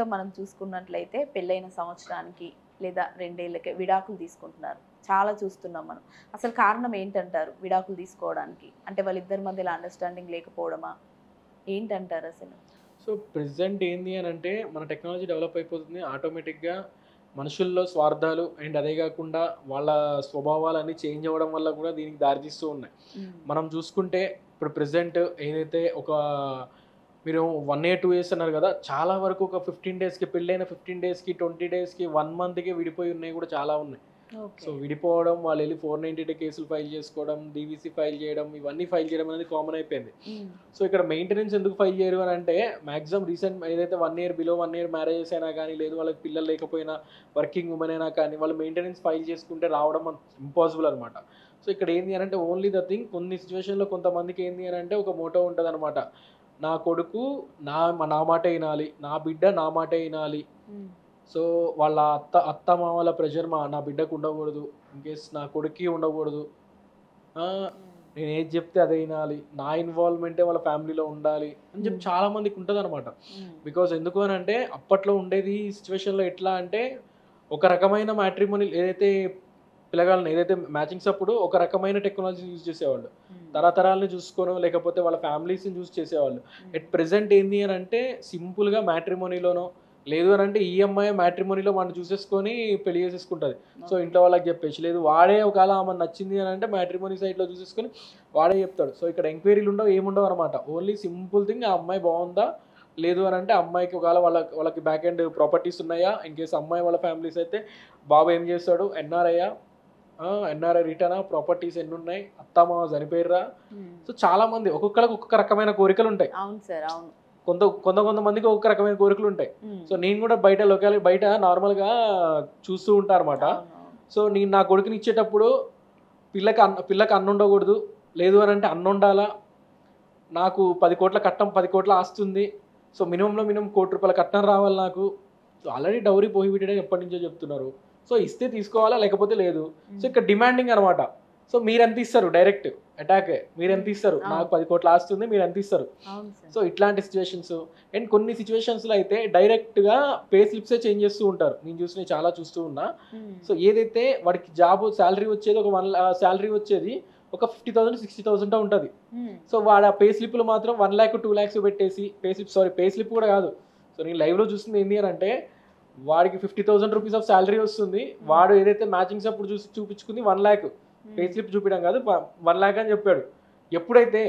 ప్రస్తుతం మనం చూసుకున్నట్లయితే పెళ్ళైన సంవత్సరానికి లేదా 2 ఏళ్ళకే విడాకులు తీసుకుంటున్నారు. చాలా చూస్తున్నాం మనం. అసలు కారణం ఏంటంటారు విడాకులు తీసుకోవడానికి? అంటే వాళ్ళిద్దరి మధ్యలో అండర్‌స్టాండింగ్ లేకపోవడమా? ఏంటంటారు అసలు? సో, ప్రెజెంట్ ఏంది అనంటే, మన టెక్నాలజీ డెవలప్ అయిపోతుంది. ఆటోమేటిక్‌గా మనుషుల్లో స్వార్థాలు అండ్ అదే గాకుండా వాళ్ళ స్వభావాలన్నీ చేంజ్ అవ్వడం వల్ల గూడా దీనికి దారితీస్తూ ఉన్నాయి. హ్మ్. మనం చూసుకుంటే ఇప్పుడు ప్రెజెంట్ ఏదైతే ఒక మీరు 1 ఇయర్, 2 ఇయర్స్ అన్నారు గదా! చాలా వరకు ఒక 15 డేస్‌కి పెళ్ళైన 15 డేస్‌కి, 20 డేస్‌కి, 1 మంత్‌కి విడిపోయి ఉన్నాయి గూడా చాలా ఉన్నాయి. So, okay. విడిపోవడం, వాళ్ళెళ్లి 490 కేసులు ఫైల్ చేసుకోవడం, డీవీసీ ఫైల్ చేయడం, ఇవన్నీ ఫైల్ చేయడం అనేది కామన్ అయిపోయింది. హ్మ్. సో, ఇక్కడ మెయింటెనెన్స్ ఎందుకు ఫైల్ చేయరు అనంటే, మాక్సిమం రీసెంట్ ఏదైతే 1 ఇయర్, బిలో 1 ఇయర్ మ్యారేజెస్ అయినా గానీ, లేదు వాళ్ళకి పిల్లలు లేకపోయినా, వర్కింగ్ వుమెన్ అయినా కానీ, వాళ్ళు మెయింటెనెన్స్ ఫైల్ చేసుకుంటే రావడం ఇంపాసిబుల్ అనమాట. సో, ఇక్కడ ఏంది అనంటే, ఓన్లీ ద థింగ్ కొన్ని సిట్యుయేషన్‌లో కొంతమందికి ఏంది అనంటే, ఒక మోటో ఉంటదనమాట. నా కొడుకు నా మాటే ఇనాలి. నా బిడ్డ నా మాటే ఇనాలి. హ్మ్. సో, వాళ్ళ అత్తమామల ప్రెషర్ నా బిడ్డకు ఉండకూడదు. ఇన్‌కేస్ నా కొడుక్కి ఉండకూడదు. ఆ! హ్మ్. నేనేది జెప్తే అదే ఇనాలి. నా ఇన్వాల్వ్‌మెంటే వాళ్ళ ఫ్యామిలీలో ఉండాలి అని జెప్పి హ్మ్. చాలా మందికి ఉంటదనమాట. హ్మ్. బికాజ్ ఎందుకు అనంటే అప్పట్లో ఉండేది సిట్యుయేషన్‌లో ఎట్లా అంటే ఒక రకమైన మ్యాట్రిమోనీ ఏదైతే పిల్లగాళ్ళని ఏదైతే మ్యాచింగ్స్ అప్పుడు ఒక రకమైన టెక్నాలజీని యూజ్ చేసేవాళ్ళు. హ్మ్. తరతరాలను చూసుకోనో లేకపోతే వాళ్ళ ఫ్యామిలీస్‌ని చూసి చేసేవాళ్ళు. హ్మ్. ఎట్ ప్రెజెంట్ ఏంది అనంటే సింపుల్‌గా మ్యాట్రిమోనీలోనో లేదు అనంటే ఈ అమ్మాయే మ్యాట్రిమోనీలో వాడిని చూసేసుకొని పెళ్లి చేసేసుకుంటది. So, okay. ఇంట్లో వాళ్ళకి జెప్పేసి. లేదు వాడే ఒకవేళ ఆమెకు నచ్చింది అనంటే మ్యాట్రిమోనీ సైట్‌లో చూసేసుకొని వాడే చెప్తాడు. సో, ఇక్కడ ఎంక్వైరీలు ఉండవు, ఏముండవు అనమాట. ఓన్లీ సింపుల్ థింగ్ ఆ అమ్మాయి బావుందా? లేదు అనంటే అమ్మాయికి ఒకవేళ వాళ్ళకి బ్యాక్ ఎండ్ ప్రాపర్టీస్ ఉన్నాయా? ఇన్‌కేస్ అమ్మాయి వాళ్ళ ఫ్యామిలీస్ అయితే బాబు ఏం చేస్తాడు? ఎన్ఆర్ఐయా? ఎన్ఆర్ఐ రిటర్నా? ప్రాపర్టీస్ ఎన్నున్నాయి? అత్తామామ చనిపోయిర్రా? హ్మ్. సో, చాలామంది ఒక్కొక్కళ్ళకి ఒక్కొక్క రకమైన కోరికలుంటాయి. అవును సార్. అవును. కొంతమందికి ఒక్కొక్క రకమైన కోరికలుంటాయి. హ్మ్. సో, నేను గూడా బయట నార్మల్‌గా చూస్తూ ఉంటా అనమాట. అవునవును. సో, నేను నా కొడుకునిచ్చేటప్పుడు పిల్లకి అన్నుండకూడదు. లేదు అనంటే అన్నుండాలా. నాకు 10,00,00,000 కట్నం, 10,00,00,000 ఆస్తుంది. సో, మినిమమ్‌లో మినిమమ్ ₹1,00,00,000 కట్నం రావాలి నాకు. సో, ఆల్రెడీ డౌరీ ప్రొహిబిటెడ్ అని ఎప్పటినుంచో చెప్తున్నారు. సో, ఇస్తే తీసుకోవాలా లేకపోతే లేదు. సో, హ్మ్. ఇక్కడ డిమాండింగ్ అనమాట. సో, మీరెంత ఇస్తారు డైరెక్ట్ అటాకే. మీరెంత హ్మ్. ఇస్తారు? నాకు అవును. 10,00,00,000 ఆస్తి ఉంది. మీరెంత ఇస్తారు? అవును సార్. సో, ఇట్లాంటి సిట్యుయేషన్స్ అండ్ కొన్ని సిట్యుయేషన్స్‌లో అయితే డైరెక్ట్‌గా పే స్లిప్సే చేంజ్ చేస్తూ ఉంటారు. నేను చూసినవి చాలా చూస్తూ ఉన్నా. హ్మ్. సో, ఏదైతే వాడికి సాలరీ వచ్చేది సాలరీ వచ్చేది ఒక 50,000, 60,000 ఉంటది. హ్మ్. సో, వాడు ఆ పే స్లిప్‌లు మాత్రం 1,00,000, 2,00,000 పెట్టేసి పే స్లిప్ కూడా కాదు. సో, నేను లైవ్‌లో చూసింది ఏంది అనంటే వాడికి ₹50,000 ఆఫ్ సాలరీ వస్తుంది. హ్మ్. వాడు ఏదైతే మ్యాచింగ్స్ అప్పుడు చూపించుకుంది 1,00,000 పే హ్మ్. స్లిప్ చూపియడం కాదు. 1,00,000 అని చెప్పాడు. ఎప్పుడైతే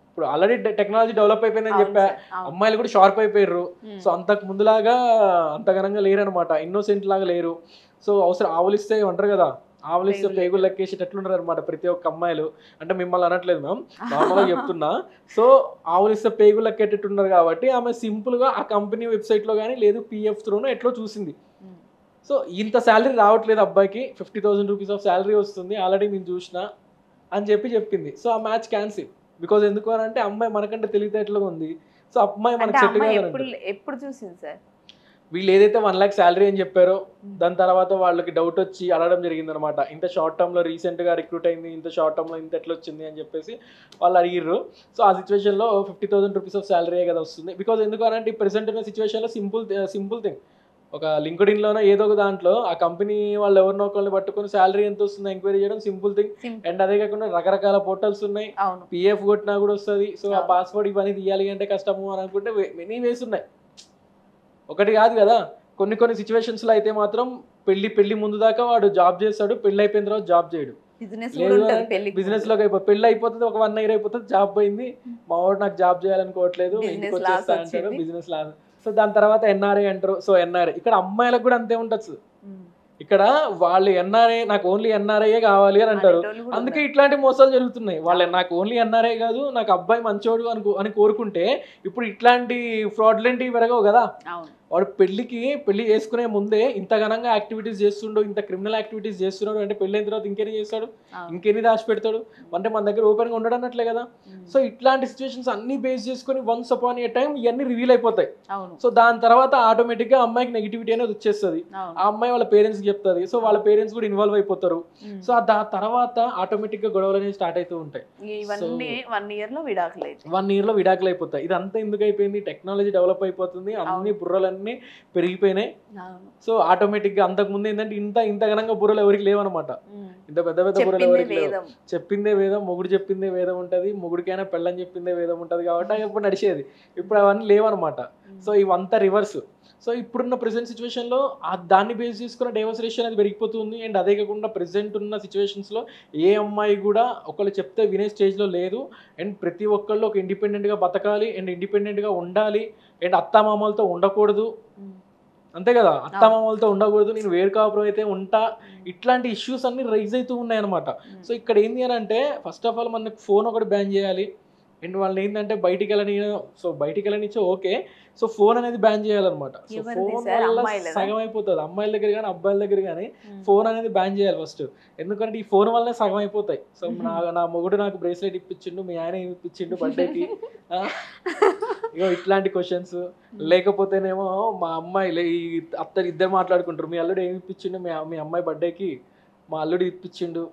ఇప్పుడు ఆల్రెడీ టెక్నాలజీ డెవలప్ అయిపోయిందని అవును చెప్పా. సార్. అవును. అమ్మాయిలు కూడా షార్ప్ అయిపోయిర్రు. హ్మ్. సో, అంతకు ముందులాగా అంత ఘనంగా లేరనమాట. ఇన్నోసెంట్ లాగా లేరు. సో, అవసరం ఆవులిస్తే అంటారు కదా! ఆవులిస్తే పేగులు పేగులు లెక్క. లెక్కేసేటట్లున్నారనమాట ప్రతి ఒక్క అమ్మాయిలు. అంటే మిమ్మల్ని అనట్లేదు మ్యామ్. నార్మల్‌గా చెప్తున్నా. సో, ఆవులిస్తే పేగులు లెక్కేటట్టున్నారు కాబట్టి ఆమె సింపుల్‌గా ఆ కంపెనీ వెబ్‌సైట్‌లో గాని లేదు పీఎఫ్ త్రూనో ఎట్లో చూసింది. హ్మ్. సో, ఇంత సాలరీ రావట్లేదు అబ్బాయికి. ₹50,000 ఆఫ్ సాలరీ వస్తుంది. ఆల్రెడీ నేను చూషినా అని చెప్పింది. సో, ఆ మ్యాచ్ క్యాన్సిల్. బికాజ్ ఎందుకు అనంటే అమ్మాయి మనకంటే తెలివితేటలుగా ఉంది. సో, అమ్మాయి అంటే మనకు ఆ సెట్ అమ్మాయి కాదని ఎప్పుడు అంటారు. ఎప్పుడు చూసింది సార్? వీళ్ళేదైతే 1,00,000 సాలరీ అని చెప్పారో, హ్మ్. దాని తర్వాత వాళ్ళకి డౌటొచ్చి అడగడం జరిగిందనమాట. ఇంత షార్ట్ టర్మ్‌లో రీసెంట్‌గా రిక్రూట్ అయింది. ఇంత షార్ట్ టర్మ్‌లో ఇంత ఎట్లొచ్చింది అని చెప్పేసి వాళ్ళు అడిగిర్రు. సో, ఆ సిట్యుయేషన్‌లో ₹50,000 ఆఫ్ సాలరీయే కదా వస్తుంది. బికాజ్ ఎందుకు అనంటే ఈ ప్రెజెంట్ ఉన్న సిట్యుయేషన్‌లో సింపుల్ థింగ్. ఒక లింక్డ్ఇన్‌లోనో ఏదో ఒక దాంట్లో ఆ కంపెనీ వాళ్ళు ఎవరినో ఒకళ్ళని పట్టుకొని సాలరీ ఎంతొస్తుందో ఎంక్వైరీ చేయడం సింపుల్ థింగ్. సింపుల్. అండ్ అదే కాకుండా రకరకాల పోర్టల్స్ ఉన్నాయి. అవును. పీఎఫ్ కొట్టినా కూడా వస్తది. సో, ఆ అవును. పాస్‌వర్డ్ ఇవన్నీ తీయాలి అంటే కష్టము అని అనుకుంటే మెనీ వేస్ ఉన్నాయి. ఒకటి కాదు గదా! కొన్ని సిట్యుయేషన్స్‌లో అయితే మాత్రం పెళ్లి ముందు దాకా వాడు జాబ్ చేస్తాడు. పెళ్లయిపోయిన తర్వాత జాబ్ చేయడు. బిజినెస్ గూడా లేదు ఉంటది అనంటే పెళ్ళికి ముందు. బిజినెస్‌లోకి పెళ్లయిపోతది. ఒక 1 ఇయర్ అయిపోతది. జాబ్ పోయింది. మావోడు నాకు జాబ్ చేయాలనుకోవట్లేదు. బిజినెస్ లాస్ ఇంటికొచ్చేస్తా అంటాడు. వచ్చింది. Business loss. సో, దాని తర్వాత ఎన్ఆర్ఐ అంటారు. సో, ఎన్ఆర్ఐ ఇక్కడ అమ్మాయిలకు కూడా అంతే ఉండొచ్చు. హ్మ్. ఇక్కడ వాళ్ళు ఎన్ఆర్ఐ నాకు ఓన్లీ ఎన్ఆర్ఐయే కావాలి అని అంటారు. అనేటోళ్ళు గూడా అందుకే ఉన్నారు. ఇట్లాంటి మోసాలు జరుగుతున్నాయి. అవును. నాకు ఓన్లీ ఎన్ఆర్ఐ కాదు, నాకు అబ్బాయి మంచోడు అని కోరుకుంటే ఇప్పుడు ఇట్లాంటి ఫ్రాడ్‌లెంటివి పెరగవు గదా! అవును. వాడు పెళ్లి చేసుకునే ముందే ఇంత ఘనంగా యాక్టివిటీస్ చేస్తుండు, ఇంత క్రిమినల్ యాక్టివిటీస్ చేస్తున్నాడు అంటే పెళ్ళైన తర్వాత ఇంకెన్ని చేస్తాడు? అవును. ఇంకెన్ని దాచిపెడతాడు? అంటే మన దగ్గర ఓపెన్‌గా ఉండడన్నట్లే గదా! హ్మ్. సో, ఇట్లాంటి సిట్యుయేషన్స్ అన్నీ బేస్ చేసుకొని వన్స్ అపాన్ ఎ టైమ్ ఇయన్నీ రివీల్ అయిపోతాయి. అవును. సో, దాని తర్వాత ఆటోమేటిక్‌గా అమ్మాయికి నెగెటివిటీ అనేది వచ్చేస్తది. అవును. ఆ అమ్మాయి వాళ్ళ పేరెంట్స్‌కి చెప్తది. సో, వాళ్ళ అవును. పేరెంట్స్ కూడా ఇన్వాల్వ్ అయిపోతారు. హ్మ్. సో, తర్వాత ఆటోమేటిక్‌గా గొడవలనేవి స్టార్ట్ అయితూ ఉంటాయి. సో, ఇవన్నీ 1 ఇయర్‌లో విడాకులైతాయి. 1 ఇయర్‌లో విడాకులయిపోతాయి. ఇదంతా ఎందుకయిపోయింది? టెక్నాలజీ డెవలప్ అయిపోతుంది. అన్ని అవును. బుర్రలన్నీ అన్నీ పెరిగిపోయినాయి. అవును. సో ఆటోమేటిక్గా అంతకుముందు ఏంటంటే ఇంత ఘనంగా బుర్రలు ఎవరికి లేవన్నమాట. ఇంత పెద్ద పెద్ద బుర్రలు చెప్పిందే ఎవరికి లేవు. వేదం. చెప్పిందే వేదం, మొగుడు చెప్పిందే వేదం ఉంటుంది, మొగుడికైనా పెళ్ళని చెప్పిందే వేదం ఉంటుంది కాబట్టి అవి ఇప్పుడు నడిచేది. ఇప్పుడు అవన్నీ లేవన్నమాట. సో ఇవంతా రివర్స్. సో ఇప్పుడున్న ప్రెసెంట్ సిచ్యువేషన్లో దాన్ని బేస్ చేసుకున్న డైవర్స్ రేషియో అనేది పెరిగిపోతుంది. అండ్ అదే కాకుండా ప్రెసెంట్ ఉన్న సిచ్యువేషన్స్లో ఏ అమ్మాయి కూడా ఒకళ్ళు చెప్తే వినే స్టేజ్లో లేదు. అండ్ ప్రతి ఒక్కళ్ళు ఒక ఇండిపెండెంట్గా బతకాలి అండ్ ఇండిపెండెంట్గా ఉండాలి అండ్ అత్తామామలతో ఉండకూడదు. అంతే కదా, అత్తామామలతో ఉండకూడదు, నేను వేరు కాపురం అయితే ఉంటా, ఇట్లాంటి ఇష్యూస్ అన్ని రైజ్ అవుతూ ఉన్నాయన్నమాట. సో ఇక్కడ ఏంటి అని అంటే ఫస్ట్ ఆఫ్ ఆల్ మనకు ఫోన్ ఒకటి బ్యాన్ చేయాలి. అండ్ వాళ్ళని ఏంటంటే బయటికి వెళ్ళనిచ్చో ఓకే. సో ఫోన్ అనేది బ్యాన్ చేయాలన్నమాట. సో ఫోన్ వల్ల సగం అయిపోతుంది అమ్మాయిల దగ్గర కానీ అబ్బాయిల దగ్గర కానీ. ఫోన్ అనేది బ్యాన్ చేయాలి ఫస్ట్. ఎందుకంటే ఈ ఫోన్ వల్లనే సగం అయిపోతాయి. సో నా మొగుడు నాకు బ్రేస్లెట్ ఇప్పించిండు, మీ ఆయన ఏమి ఇప్పించిండు బర్త్డేకి, ఇగో ఇట్లాంటి క్వశ్చన్స్. లేకపోతేనేమో మా అమ్మాయి ఈ అత్తలు ఇద్దరు మాట్లాడుకుంటారు, మీ అల్లుడు ఏమి ఇప్పించిండు మీ అమ్మాయి బర్త్డేకి, మా అల్లుడు ఇప్పించిండు.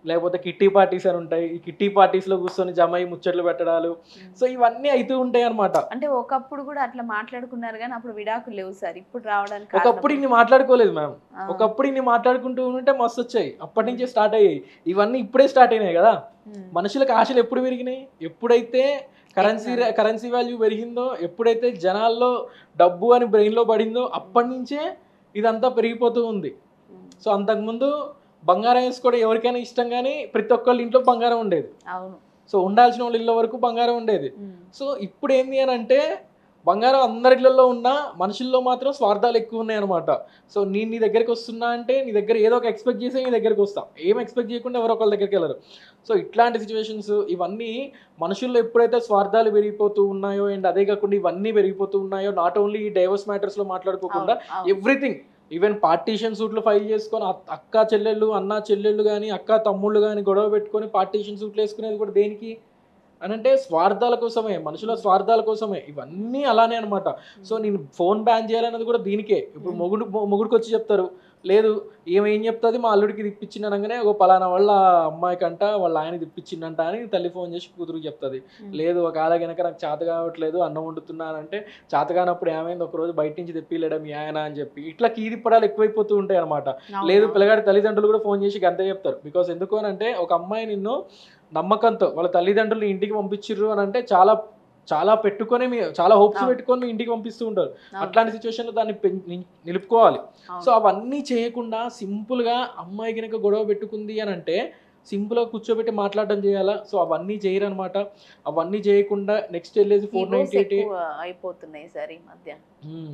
లేకపోతే కిట్టి పార్టీస్ అని ఉంటాయి, ఈ కిట్టి పార్టీస్ లో కూర్చొని జమ అయ్యి ముచ్చట్లు పెట్టడాలు. సో ఇవన్నీ అవుతూ ఉంటాయి అనమాట. అంటే ఒకప్పుడు కూడా అట్లా మాట్లాడుకున్నారు కానీ అప్పుడు విడాకులు లేవు సార్. ఇప్పుడు రావడానికి ఒకప్పుడు ఇన్ని మాట్లాడుకోలేదు మ్యామ్. ఒకప్పుడు ఇన్ని మాట్లాడుకుంటూ ఉంటే మస్తు వచ్చాయి, అప్పటి నుంచే స్టార్ట్ అయ్యాయి. ఇవన్నీ ఇప్పుడే స్టార్ట్ అయినాయి కదా. మనుషులకు ఆశలు ఎప్పుడు పెరిగినాయి? ఎప్పుడైతే కరెన్సీ వాల్యూ పెరిగిందో, ఎప్పుడైతే జనాల్లో డబ్బు అని బ్రెయిన్లో పడిందో అప్పటి నుంచే ఇదంతా పెరిగిపోతూ ఉంది. సో అంతకుముందు బంగారం వేసుకోవడం ఎవరికైనా ఇష్టం, కానీ ప్రతి ఒక్కళ్ళ ఇంట్లో బంగారం ఉండేది. అవును. సో ఉండాల్సిన వాళ్ళ ఇళ్ళ వరకు బంగారం ఉండేది. సో ఇప్పుడు ఏంది అని అంటే బంగారం అందరి ఇళ్ళల్లో ఉన్నా మనుషుల్లో మాత్రం స్వార్థాలు ఎక్కువ ఉన్నాయి అనమాట. సో నేను నీ దగ్గరికి వస్తున్నా అంటే నీ దగ్గర ఏదో ఒక ఎక్స్పెక్ట్ చేసి నీ దగ్గరికి వస్తా, ఏం ఎక్స్పెక్ట్ చేయకుండా ఎవరో ఒకళ్ళ దగ్గరికి వెళ్ళరు. సో ఇట్లాంటి సిచ్యువేషన్స్ ఇవన్నీ మనుషుల్లో ఎప్పుడైతే స్వార్థాలు పెరిగిపోతూ ఉన్నాయో అండ్ అదే కాకుండా ఇవన్నీ పెరిగిపోతూ ఉన్నాయో, నాట్ ఓన్లీ ఈ డైవర్స్ మ్యాటర్స్లో మాట్లాడుకోకుండా ఎవ్రీథింగ్, ఈవెన్ పార్టీషన్ సూట్లు ఫైల్ చేసుకొని అక్క చెల్లెళ్ళు అన్న చెల్లెళ్ళు కానీ అక్క తమ్ముళ్ళు కానీ గొడవ పెట్టుకొని పార్టీషన్ సూట్లు వేసుకునేది కూడా దేనికి అని అంటే స్వార్థాల కోసమే, మనుషుల స్వార్థాల కోసమే. ఇవన్నీ అలానే అనమాట. సో నేను ఫోన్ బ్యాన్ చేయాలన్నది కూడా దీనికే. ఇప్పుడు మొగుడికి వచ్చి చెప్తారు, లేదు ఏం చెప్తుంది, మా అల్లుడికి తిప్పించింది అనగానే ఒక పలానా వాళ్ళ అమ్మాయికంట వాళ్ళ ఆయన తిప్పించిందంట అని తల్లి ఫోన్ చేసి కూతురుకి చెప్తుంది. లేదు ఒక ఆల కనుక నాకు చేత కావట్లేదు అన్నం వండుతున్నానంటే, చేత కానప్పుడు ఏమైంది ఒకరోజు బయట నుంచి తెప్పిలేడం మీ ఆయన అని చెప్పి ఇట్లా కీదిప్పడాలు ఎక్కువైపోతూ ఉంటాయి అనమాట. లేదు పిల్లగాడి తల్లిదండ్రులు కూడా ఫోన్ చేసి గంతే చెప్తారు. బికాస్ ఎందుకు అని అంటే ఒక అమ్మాయి నిన్ను నమ్మకంతో వాళ్ళ తల్లిదండ్రులు ఇంటికి పంపించిర్రు అని అంటే చాలా చాలా పెట్టుకొని చాలా హోప్స్ పెట్టుకొని మీ ఇంటికి పంపిస్తూ ఉంటారు. అట్లాంటి సిచ్యువేషన్లో దాన్ని నిలుపుకోవాలి. సో అవన్నీ చేయకుండా సింపుల్గా అమ్మాయి కనుక గొడవ పెట్టుకుంది అని అంటే సింపుల్గా కూర్చోబెట్టి మాట్లాడడం చేయాలా. సో అవన్నీ చేయరు అనమాట. అవన్నీ చేయకుండా నెక్స్ట్ వెళ్ళేసి 498 అయిపోతున్నాయి సార్ ఈ మధ్య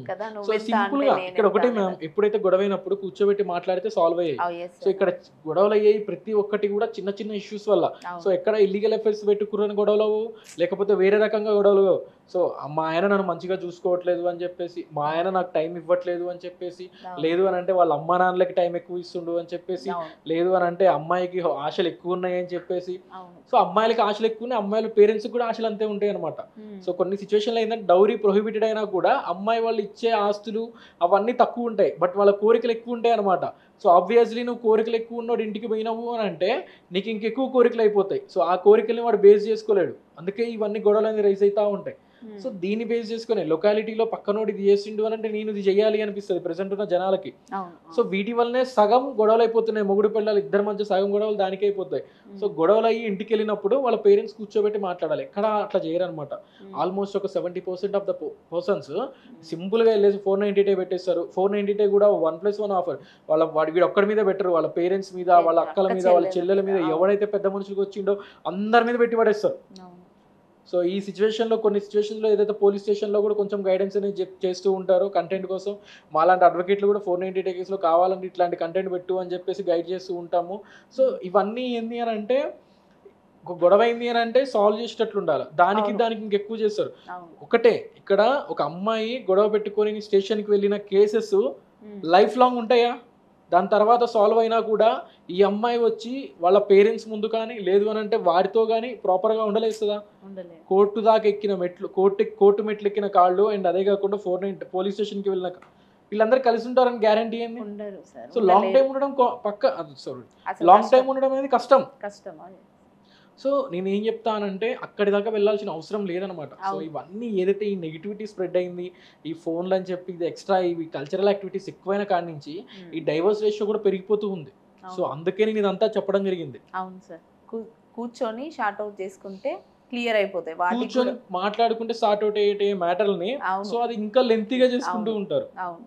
కదా. సో సింపుల్ గా ఇక్కడ ఒకటే మ్యామ్, ఎప్పుడైతే గొడవైనప్పుడు కూర్చోబెట్టి మాట్లాడితే సాల్వ్ అయ్యాయి. సో ఇక్కడ గొడవలు అయ్యాయి ప్రతి ఒక్కటి కూడా చిన్న చిన్న ఇష్యూస్ వల్ల. సో ఎక్కడ ఇల్లీగల్ అఫైర్స్ పెట్టుకున్న గొడవలు, లేకపోతే వేరే రకంగా గొడవలు. సో మా ఆయన నన్ను మంచిగా చూసుకోవట్లేదు అని చెప్పేసి, మా ఆయన నాకు టైం ఇవ్వట్లేదు అని చెప్పేసి, లేదు అని అంటే వాళ్ళ అమ్మా నాన్నలకి టైం ఎక్కువ ఇస్తుండు అని చెప్పేసి, లేదు అని అంటే అమ్మాయికి ఆశలు ఎక్కువ ఉన్నాయి అని చెప్పేసి. సో అమ్మాయిలకి ఆశలు ఎక్కువ ఉన్నాయి, అమ్మాయిల పేరెంట్స్ కూడా ఆశలు అంతే ఉంటాయి అనమాట. సో కొన్ని సిచ్యువేషన్లో ఏంటంటే డౌరీ ప్రొహిబిటెడ్ అయినా కూడా అమ్మాయి వాళ్ళు ఇచ్చే ఆస్తులు అవన్నీ తక్కువ ఉంటాయి, బట్ వాళ్ళ కోరికలు ఎక్కువ ఉంటాయి అనమాట. సో ఆబ్వియస్లీ నువ్వు కోరికలు ఎక్కువ ఉన్నోడు ఇంటికి పోయినావు అని అంటే నీకు ఇంకెక్కువ కోరికలు అయిపోతాయి. సో ఆ కోరికల్ని వాడు బేస్ చేసుకోలేడు, అందుకే ఇవన్నీ గొడవలు అనేది రైజ్ అవుతూ ఉంటాయి. సో దీన్ని బేస్ చేసుకుని లొకాలిటీలో పక్కనోడు ఇది చేసిండు అని అంటే నేను ఇది చేయాలి అనిపిస్తుంది ప్రెసెంట్ ఉన్న జనాలకి. సో వీటి వల్లనే సగం గొడవలు అయిపోతున్నాయి. మొగుడు పిల్లలు ఇద్దరి మధ్య సగం గొడవలు దానికి అయిపోతాయి. సో గొడవలు అయ్యి ఇంటికి వెళ్ళినప్పుడు వాళ్ళ పేరెంట్స్ కూర్చోబెట్టి మాట్లాడాలి. ఎక్కడ అట్లా చేయరనమాట. ఆల్మోస్ట్ ఒక 70% ఆఫ్ ద పర్సన్స్ సింపుల్గా వెళ్ళేసి 498 పెట్టేస్తారు. 498 కూడా 1+1 ఆఫర్. వీడు ఒక్కడి మీద పెట్టరు, వాళ్ళ పేరెంట్స్ మీద, వాళ్ళ అక్కల మీద, వాళ్ళ చెల్లెల మీద, ఎవడైతే పెద్ద మనుషులకు వచ్చిండో అందరి మీద పెట్టి పడేస్తారు. సో ఈ సిచ్యువేషన్లో కొన్ని సిచ్యువేషన్లో ఏదైతే పోలీస్ స్టేషన్లో కూడా కొంచెం గైడెన్స్ అనేది చేస్తూ ఉంటారో కంటెంట్ కోసం, మాలాంటి అడ్వకేట్లు కూడా 498 కేసులో కావాలంటే ఇట్లాంటి కంటెంట్ పెట్టు అని చెప్పేసి గైడ్ చేస్తూ ఉంటాము. సో ఇవన్నీ ఏంది అని అంటే ఒక గొడవ అయింది అని అంటే సాల్వ్ చేసేటట్లు ఉండాలి. దానికి ఇంకెక్కువ చేస్తారు. ఒకటే ఇక్కడ ఒక అమ్మాయి గొడవ పెట్టుకొని స్టేషన్కి వెళ్ళిన కేసెస్ లైఫ్ లాంగ్ ఉంటాయా? దాని తర్వాత సాల్వ్ అయినా కూడా ఈ అమ్మాయి వచ్చి వాళ్ళ పేరెంట్స్ ముందు కానీ, లేదు అని అంటే వారితో కానీ ప్రాపర్గా ఉండలేస్తుందా? కోర్టు దాకా ఎక్కిన మెట్లు, కోర్టు మెట్లు ఎక్కిన కాళ్ళు, అండ్ అదే కాకుండా 498 పోలీస్ స్టేషన్కి వెళ్ళిన వీళ్ళందరూ కలిసి ఉంటారని గ్యారంటీ ఏంది? సో లాంగ్ టైం ఉండడం లాంగ్ టైం ఉండడం అనేది కష్టం. సో నేను ఏం చెప్తానంటే అక్కడి దాకా వెళ్ళాల్సిన అవసరం లేదనమాట. సో అవును. ఇవన్నీ ఏదైతే ఈ నెగిటివిటీ స్ప్రెడ్ అయింది, ఈ ఫోన్లు అని చెప్పి ఇది ఎక్స్ట్రా ఇవి కల్చరల్ యాక్టివిటీస్ ఎక్కువైన కాడి నుంచి ఈ డైవర్స్ రేషియో కూడా పెరిగిపోతూ ఉంది. సో అవును. అందుకే నేను ఇదంతా చెప్పడం జరిగింది. అవును సార్. కూర్చొని షార్ట్ అవుట్ చేసుకుంటే క్లియర్ అయిపోతాయి. వాటికి కూర్చొని కూడా మాట్లాడుకుంటే సార్ట్ అవుట్ అయ్యే మ్యాటర్‌లని అవును. సో అది ఇంకా లెంతీగా చేసుకుంటూ అవును. ఉంటారు. అవును.